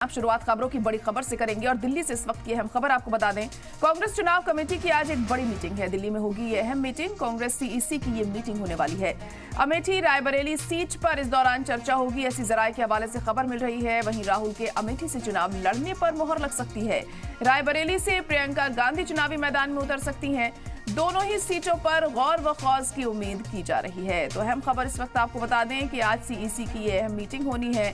आप शुरुआत खबरों की बड़ी खबर से करेंगे और दिल्ली से इस वक्त की अहम खबर आपको बता दें। कांग्रेस चुनाव कमेटी की आज एक बड़ी मीटिंग है। दिल्ली में होगी ये अहम मीटिंग। कांग्रेस सीईसी की ये मीटिंग होने वाली है। अमेठी रायबरेली सीट पर इस दौरान चर्चा होगी, ऐसी जराये के हवाले से खबर मिल रही है। वहीं राहुल के अमेठी से चुनाव लड़ने पर मुहर लग सकती है। रायबरेली से प्रियंका गांधी चुनावी मैदान में उतर सकती हैं। दोनों ही सीटों पर गौर व खौज की उम्मीद की जा रही है। तो अहम खबर इस वक्त आपको बता दें कि आज सीईसी की ये अहम मीटिंग होनी है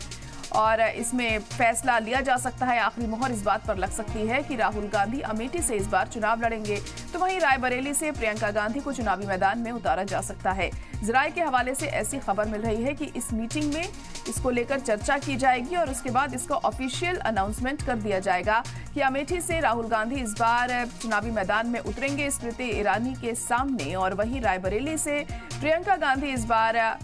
और इसमें फैसला लिया जा सकता है। आखिरी मोहर इस बात पर लग सकती है कि राहुल गांधी अमेठी से इस बार चुनाव लड़ेंगे, तो वहीं रायबरेली से प्रियंका गांधी को चुनावी मैदान में उतारा जा सकता है। जराये के हवाले से ऐसी खबर मिल रही है कि इस मीटिंग में इसको लेकर चर्चा की जाएगी और उसके बाद इसका ऑफिशियल अनाउंसमेंट कर दिया जाएगा कि अमेठी से राहुल गांधी इस बार चुनावी मैदान में उतरेंगे स्मृति ईरानी के सामने, और वहीं रायबरेली से प्रियंका गांधी इस बार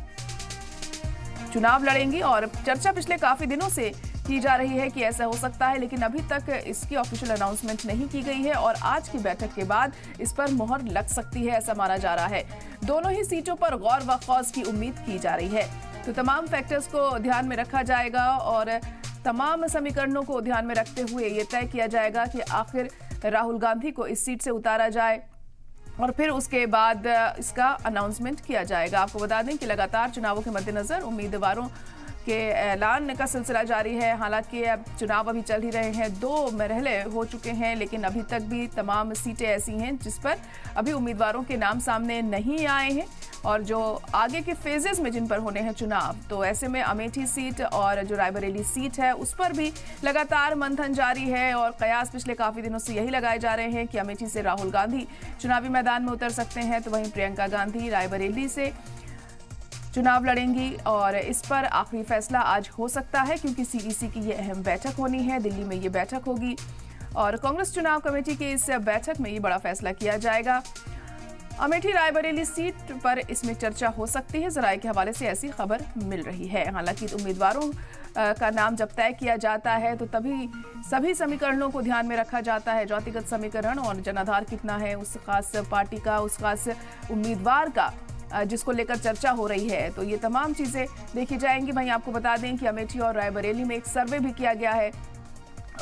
चुनाव लड़ेंगी। और चर्चा पिछले काफी दिनों से की जा रही है कि ऐसा हो सकता है, लेकिन अभी तक इसकी ऑफिशियल अनाउंसमेंट नहीं की गई है और आज की बैठक के बाद इस पर मुहर लग सकती है, ऐसा माना जा रहा है। दोनों ही सीटों पर गौर व खौज की उम्मीद की जा रही है, तो तमाम फैक्टर्स को ध्यान में रखा जाएगा और तमाम समीकरणों को ध्यान में रखते हुए ये तय किया जाएगा कि आखिर राहुल गांधी को इस सीट से उतारा जाए और फिर उसके बाद इसका अनाउंसमेंट किया जाएगा। आपको बता दें कि लगातार चुनावों के मद्देनजर उम्मीदवारों के ऐलान का सिलसिला जारी है। हालांकि अब चुनाव अभी चल ही रहे हैं, 2 मरहले हो चुके हैं, लेकिन अभी तक भी तमाम सीटें ऐसी हैं जिस पर अभी उम्मीदवारों के नाम सामने नहीं आए हैं और जो आगे के फेजेस में जिन पर होने हैं चुनाव, तो ऐसे में अमेठी सीट और जो रायबरेली सीट है उस पर भी लगातार मंथन जारी है और कयास पिछले काफी दिनों से यही लगाए जा रहे हैं कि अमेठी से राहुल गांधी चुनावी मैदान में उतर सकते हैं, तो वहीं प्रियंका गांधी रायबरेली से चुनाव लड़ेंगी और इस पर आखिरी फैसला आज हो सकता है क्योंकि सीईसी की ये अहम बैठक होनी है। दिल्ली में ये बैठक होगी और कांग्रेस चुनाव कमेटी की इस बैठक में ये बड़ा फैसला किया जाएगा। अमेठी रायबरेली सीट पर इसमें चर्चा हो सकती है, जराये के हवाले से ऐसी खबर मिल रही है। हालांकि उम्मीदवारों का नाम जब तय किया जाता है तो तभी सभी समीकरणों को ध्यान में रखा जाता है, जातिगत समीकरण और जनाधार कितना है उस खास पार्टी का, उस खास उम्मीदवार का जिसको लेकर चर्चा हो रही है, तो ये तमाम चीजें देखी जाएंगी। वहीं आपको बता दें कि अमेठी और रायबरेली में एक सर्वे भी किया गया है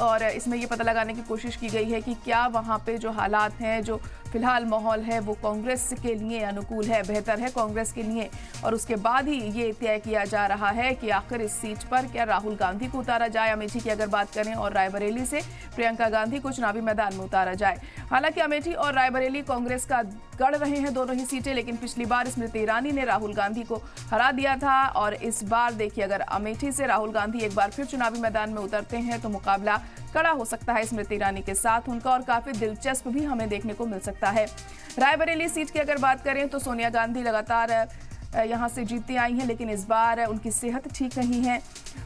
और इसमें ये पता लगाने की कोशिश की गई है कि क्या वहाँ पे जो हालात हैं, जो फिलहाल माहौल है वो कांग्रेस के लिए अनुकूल है, बेहतर है कांग्रेस के लिए, और उसके बाद ही ये तय किया जा रहा है कि आखिर इस सीट पर क्या राहुल गांधी को उतारा जाए, अमेठी की अगर बात करें, और रायबरेली से प्रियंका गांधी को चुनावी मैदान में उतारा जाए। हालांकि अमेठी और रायबरेली कांग्रेस का गढ़ रहे हैं दोनों ही सीटें, लेकिन पिछली बार स्मृति ईरानी ने राहुल गांधी को हरा दिया था और इस बार देखिए अगर अमेठी से राहुल गांधी एक बार फिर चुनावी मैदान में उतरते हैं तो मुकाबला कड़ा हो सकता है स्मृति ईरानी के साथ उनका, और काफी दिलचस्प भी हमें देखने को मिल सकता है। रायबरेली सीट की अगर बात करें तो सोनिया गांधी लगातार यहां से जीतती आई हैं, लेकिन इस बार उनकी सेहत ठीक नहीं है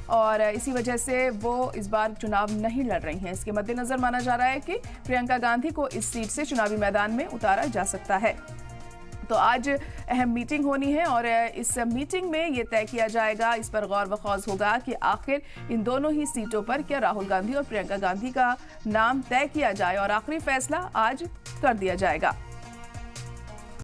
और इसी वजह से वो इस बार चुनाव नहीं लड़ रही हैं। इसके मद्देनजर माना जा रहा है कि प्रियंका गांधी को इस सीट से चुनावी मैदान में उतारा जा सकता है। तो आज अहम मीटिंग होनी है और इस मीटिंग में ये तय किया जाएगा, इस पर गौर व खौज होगा कि आखिर इन दोनों ही सीटों पर क्या राहुल गांधी और प्रियंका गांधी का नाम तय किया जाए और आखिरी फैसला आज कर दिया जाएगा।